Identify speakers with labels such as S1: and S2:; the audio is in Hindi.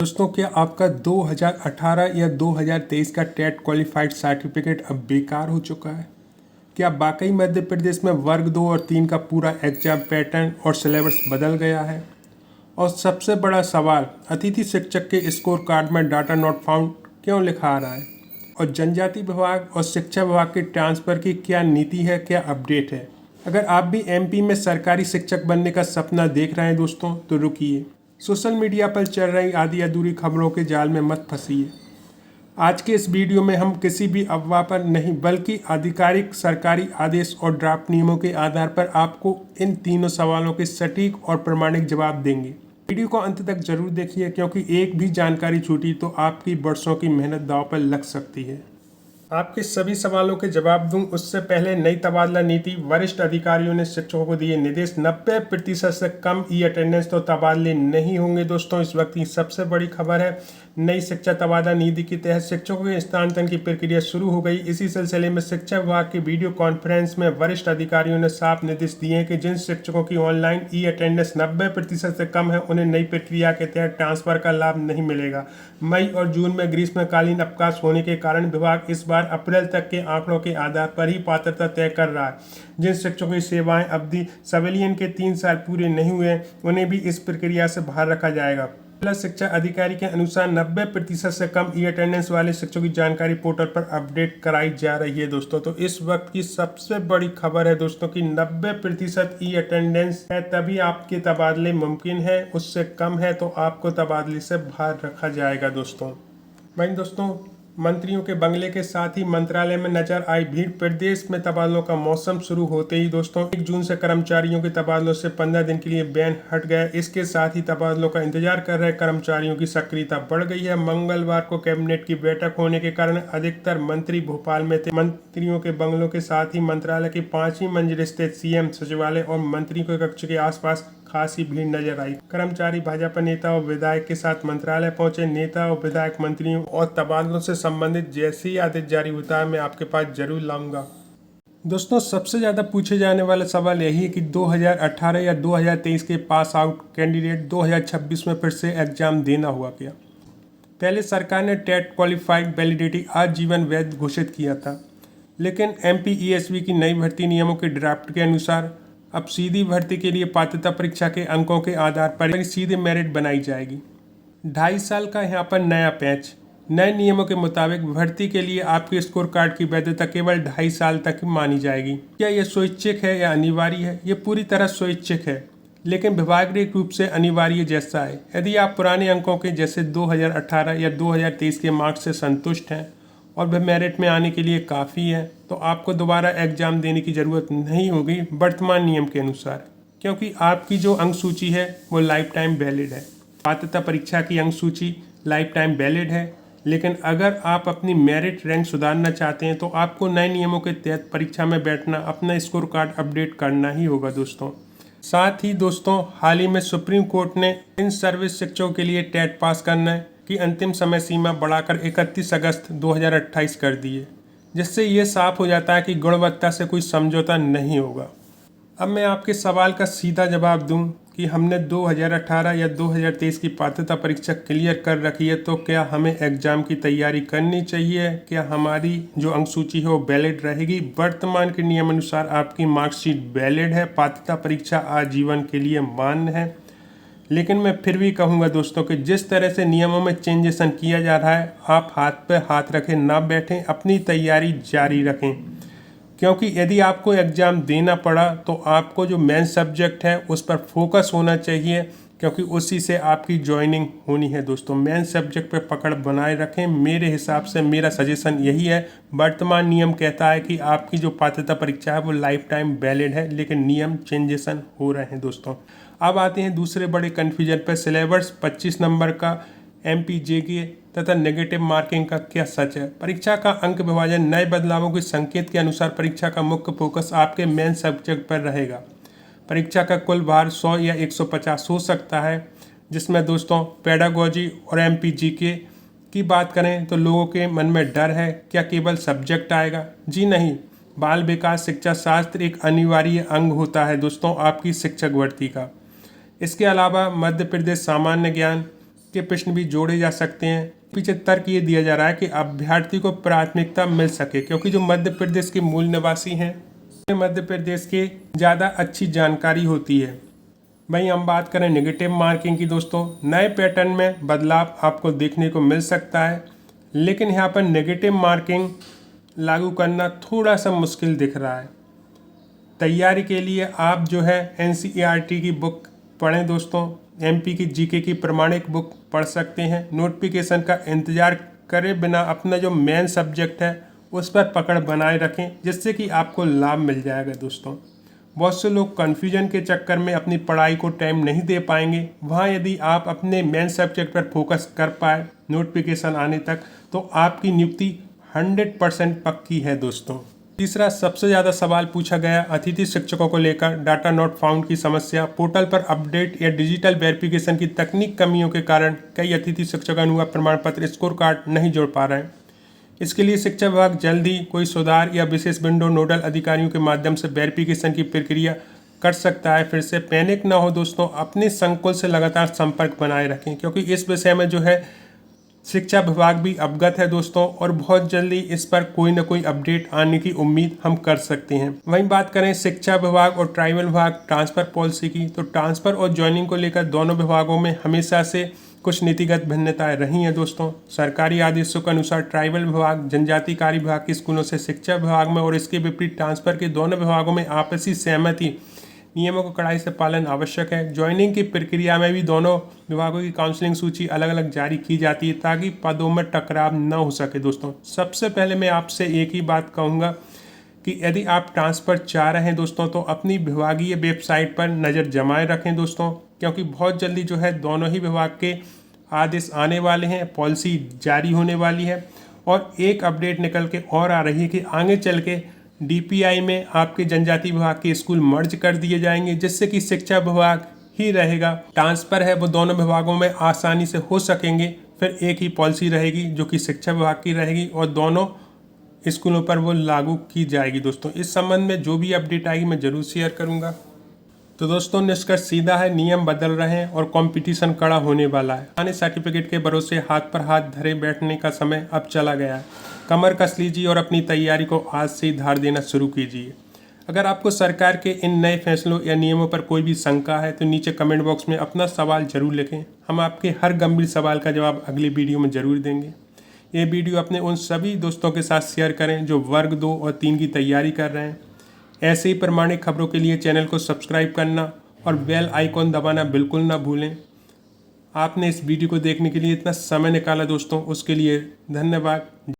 S1: दोस्तों, क्या आपका 2018 या 2023 का टेट क्वालिफाइड सर्टिफिकेट अब बेकार हो चुका है? क्या वाकई मध्य प्रदेश में वर्ग 2 और 3 का पूरा एग्जाम पैटर्न और सिलेबस बदल गया है? और सबसे बड़ा सवाल, अतिथि शिक्षक के स्कोर कार्ड में डाटा नॉट फाउंड क्यों लिखा आ रहा है? और जनजाति विभाग और शिक्षा विभाग के ट्रांसफ़र की क्या नीति है, क्या अपडेट है? अगर आप भी एमपी में सरकारी शिक्षक बनने का सपना देख रहे हैं दोस्तों, तो रुकिए, सोशल मीडिया पर चल रही आधी अधूरी खबरों के जाल में मत फंसिए। आज के इस वीडियो में हम किसी भी अफवाह पर नहीं बल्कि आधिकारिक सरकारी आदेश और ड्राफ्ट नियमों के आधार पर आपको इन तीनों सवालों के सटीक और प्रामाणिक जवाब देंगे। वीडियो को अंत तक जरूर देखिए, क्योंकि एक भी जानकारी छूटी तो आपकी बरसों की मेहनत दांव पर लग सकती है। आपके सभी सवालों के जवाब दूं उससे पहले नई तबादला नीति, वरिष्ठ अधिकारियों ने शिक्षकों को दिए निर्देश, 90% से कम ई अटेंडेंस तो तबादले नहीं होंगे। दोस्तों, इस वक्त की सबसे बड़ी खबर है, नई शिक्षा तबादला नीति के तहत शिक्षकों के स्थानांतरण की प्रक्रिया शुरू हो गई। इसी सिलसिले में शिक्षा विभाग की वीडियो कॉन्फ्रेंस में वरिष्ठ अधिकारियों ने साफ निर्देश दिए हैं कि जिन शिक्षकों की ऑनलाइन ई अटेंडेंस 90% से कम है, उन्हें नई प्रक्रिया के तहत ट्रांसफर का लाभ नहीं मिलेगा। मई और जून में ग्रीष्मकालीन अवकाश होने के कारण विभाग इस बार अप्रैल तक के आंकड़ों के आधार पर ही पात्रता तय कर रहा है। जिन शिक्षकों की सेवाएं अवधि सिविलियन के 3 साल पूरे नहीं हुए, उन्हें भी इस प्रक्रिया से बाहर रखा जाएगा। जिला शिक्षा अधिकारी के अनुसार 90% से कम ई अटेंडेंस वाले शिक्षकों की जानकारी पोर्टल पर अपडेट कराई जा रही है। दोस्तों, तो इस वक्त की सबसे बड़ी खबर है दोस्तों कि 90% ई अटेंडेंस है तभी आपके तबादले मुमकिन है, उससे कम है तो आपको तबादले से बाहर रखा जाएगा। दोस्तों, मंत्रियों के बंगले के साथ ही मंत्रालय में नजर आई भीड़। प्रदेश में तबादलों का मौसम शुरू होते ही दोस्तों 1 जून से कर्मचारियों के तबादलों से 15 दिन के लिए बैन हट गया। इसके साथ ही तबादलों का इंतजार कर रहे कर्मचारियों की सक्रियता बढ़ गई है। मंगलवार को कैबिनेट की बैठक होने के कारण अधिकतर मंत्री भोपाल में थे। मंत्रियों के बंगलों के साथ ही मंत्रालय की 5वीं मंजिल स्थित सीएम सचिवालय और मंत्रियों के कक्ष के आसपास खासी भीड़ नजर आई। कर्मचारी भाजपा नेता और विधायक के साथ मंत्रालय पहुंचे। नेता और विधायक मंत्रियों और तबादलों से संबंधित जैसे ही आदेश जारी होता है, मैं आपके पास जरूर लाऊंगा। दोस्तों, सबसे ज़्यादा पूछे जाने वाला सवाल यही है कि 2018 या 2023 के पास आउट कैंडिडेट 2026 में फिर से एग्जाम देना हुआ क्या? पहले सरकार ने टेट क्वालिफाइड वैलिडिटी आजीवन वैध घोषित किया था, लेकिन एमपीईएसबी की नई भर्ती नियमों के ड्राफ्ट के अनुसार अब सीधी भर्ती के लिए पात्रता परीक्षा के अंकों के आधार पर सीधे मेरिट बनाई जाएगी। 2.5 साल का यहाँ पर नया पैच। नए नियमों के मुताबिक भर्ती के लिए आपके स्कोर कार्ड की वैधता केवल 2.5 साल तक मानी जाएगी। क्या यह स्वैच्छिक है या अनिवार्य है? ये पूरी तरह स्वैच्छिक है, लेकिन व्यवहारिक रूप से अनिवार्य जैसा है। यदि आप पुराने अंकों के जैसे 2018 या 2023 के मार्क्स से संतुष्ट हैं और वह मेरिट में आने के लिए काफ़ी है, तो आपको दोबारा एग्जाम देने की ज़रूरत नहीं होगी वर्तमान नियम के अनुसार, क्योंकि आपकी जो अंक सूची है वो लाइफ टाइम वैलिड है। पात्रता परीक्षा की अंक सूची लाइफ टाइम वैलिड है, लेकिन अगर आप अपनी मेरिट रैंक सुधारना चाहते हैं तो आपको नए नियमों के तहत परीक्षा में बैठना, अपना स्कोर कार्ड अपडेट करना ही होगा। दोस्तों, साथ ही दोस्तों, हाल ही में सुप्रीम कोर्ट ने इन सर्विस शिक्षकों के लिए टेट पास करने की अंतिम समय सीमा बढ़ाकर 31 अगस्त 2028 कर दी है, जिससे ये साफ हो जाता है कि गुणवत्ता से कोई समझौता नहीं होगा। अब मैं आपके सवाल का सीधा जवाब दूं कि हमने 2018 या 2023 की पात्रता परीक्षा क्लियर कर रखी है, तो क्या हमें एग्जाम की तैयारी करनी चाहिए? क्या हमारी जो अंक सूची है वो वैलिड रहेगी? वर्तमान के नियम अनुसार आपकी मार्कशीट वैलिड है, पात्रता परीक्षा आजीवन के लिए मान्य है। लेकिन मैं फिर भी कहूँगा दोस्तों कि जिस तरह से नियमों में चेंजेसन किया जा रहा है, आप हाथ पे हाथ रखें ना बैठें, अपनी तैयारी जारी रखें, क्योंकि यदि आपको एग्ज़ाम देना पड़ा तो आपको जो मेन सब्जेक्ट है उस पर फोकस होना चाहिए, क्योंकि उसी से आपकी ज्वाइनिंग होनी है। दोस्तों, मेन सब्जेक्ट पे पकड़ बनाए रखें। मेरे हिसाब से मेरा सजेशन यही है। वर्तमान नियम कहता है कि आपकी जो पात्रता परीक्षा है वो लाइफ टाइम वैलिड है, लेकिन नियम चेंजेसन हो रहे हैं। दोस्तों, अब आते हैं दूसरे बड़े कन्फ्यूजन पर। सिलेबस 25 नंबर का एमपीजेके तथा नेगेटिव मार्किंग का क्या सच है? परीक्षा का अंक विभाजन नए बदलावों के संकेत के अनुसार परीक्षा का मुख्य फोकस आपके मेन सब्जेक्ट पर रहेगा। परीक्षा का कुल भार 100 या 150 हो सकता है, जिसमें दोस्तों पेडागोजी और एमपीजीके की बात करें तो लोगों के मन में डर है, क्या केवल सब्जेक्ट आएगा? जी नहीं, बाल विकास शिक्षा शास्त्र एक अनिवार्य अंग होता है दोस्तों आपकी शिक्षक भर्ती का। इसके अलावा मध्य प्रदेश सामान्य ज्ञान, के प्रश्न भी जोड़े जा सकते हैं। पीछे तर्क ये दिया जा रहा है कि अभ्यर्थी को प्राथमिकता मिल सके, क्योंकि जो मध्य प्रदेश के मूल निवासी हैं मध्य प्रदेश के ज़्यादा अच्छी जानकारी होती है। वहीं हम बात करें नेगेटिव मार्किंग की दोस्तों, नए पैटर्न में बदलाव आपको देखने को मिल सकता है, लेकिन यहाँ पर नेगेटिव मार्किंग लागू करना थोड़ा सा मुश्किल दिख रहा है। तैयारी के लिए आप जो है NCERT की बुक पढ़ें दोस्तों, MP की GK की प्रमाणिक बुक पढ़ सकते हैं। नोटिफिकेशन का इंतज़ार करे बिना अपना जो मेन सब्जेक्ट है उस पर पकड़ बनाए रखें, जिससे कि आपको लाभ मिल जाएगा दोस्तों। बहुत से लोग कन्फ्यूजन के चक्कर में अपनी पढ़ाई को टाइम नहीं दे पाएंगे। वहाँ यदि आप अपने मेन सब्जेक्ट पर फोकस कर पाए नोटिफिकेशन आने तक, तो आपकी नियुक्ति 100% पक्की है दोस्तों। तीसरा सबसे ज़्यादा सवाल पूछा गया अतिथि शिक्षकों को लेकर डाटा नॉट फाउंड की समस्या। पोर्टल पर अपडेट या डिजिटल वेरिफिकेशन की तकनीक कमियों के कारण कई अतिथि शिक्षक अनुभव प्रमाण पत्र स्कोर कार्ड नहीं जोड़ पा रहे हैं। इसके लिए शिक्षा विभाग जल्द ही कोई सुधार या विशेष विंडो नोडल अधिकारियों के माध्यम से वेरिफिकेशन की प्रक्रिया कर सकता है। फिर से पैनिक ना हो दोस्तों, अपने संकुल से लगातार संपर्क बनाए रखें, क्योंकि इस विषय में जो है शिक्षा विभाग भी अवगत है दोस्तों, और बहुत जल्दी इस पर कोई ना कोई अपडेट आने की उम्मीद हम कर सकते हैं। वहीं बात करें शिक्षा विभाग और ट्राइबल विभाग ट्रांसफ़र पॉलिसी की, तो ट्रांसफ़र और ज्वाइनिंग को लेकर दोनों विभागों में हमेशा से कुछ नीतिगत भिन्नताएं रही हैं दोस्तों। सरकारी आदेशों के अनुसार ट्राइबल विभाग जनजाति कार्य विभाग के स्कूलों से शिक्षा विभाग में, और इसके विपरीत ट्रांसफ़र के दोनों विभागों में आपसी सहमति नियमों का कड़ाई से पालन आवश्यक है। ज्वाइनिंग की प्रक्रिया में भी दोनों विभागों की काउंसलिंग सूची अलग अलग जारी की जाती है, ताकि पदों में टकराव न हो सके दोस्तों। सबसे पहले मैं आपसे एक ही बात कहूँगा कि यदि आप ट्रांसफ़र चाह रहे हैं दोस्तों, तो अपनी विभागीय वेबसाइट पर नज़र जमाए रखें दोस्तों, क्योंकि बहुत जल्दी जो है दोनों ही विभाग के आदेश आने वाले हैं, पॉलिसी जारी होने वाली है, और एक अपडेट निकल के और आ रही है कि आगे चल के DPI में आपके जनजाति विभाग के स्कूल मर्ज कर दिए जाएंगे, जिससे कि शिक्षा विभाग ही रहेगा। ट्रांसफ़र है वो दोनों विभागों में आसानी से हो सकेंगे। फिर एक ही पॉलिसी रहेगी जो कि शिक्षा विभाग की रहेगी, और दोनों स्कूलों पर वो लागू की जाएगी दोस्तों। इस संबंध में जो भी अपडेट आएगी मैं ज़रूर शेयर करूँगा। तो दोस्तों निष्कर्ष सीधा है, नियम बदल रहे हैं और कंपटीशन कड़ा होने वाला है। आने सर्टिफिकेट के भरोसे हाथ पर हाथ धरे बैठने का समय अब चला गया है। कमर कस लीजिए और अपनी तैयारी को आज से ही धार देना शुरू कीजिए। अगर आपको सरकार के इन नए फैसलों या नियमों पर कोई भी शंका है तो नीचे कमेंट बॉक्स में अपना सवाल जरूर लिखें। हम आपके हर गंभीर सवाल का जवाब अगली वीडियो में ज़रूर देंगे। ये वीडियो अपने उन सभी दोस्तों के साथ शेयर करें जो वर्ग 2 और 3 की तैयारी कर रहे हैं। ऐसे ही प्रमाणिक खबरों के लिए चैनल को सब्सक्राइब करना और बेल आइकॉन दबाना बिल्कुल ना भूलें। आपने इस वीडियो को देखने के लिए इतना समय निकाला दोस्तों, उसके लिए धन्यवाद।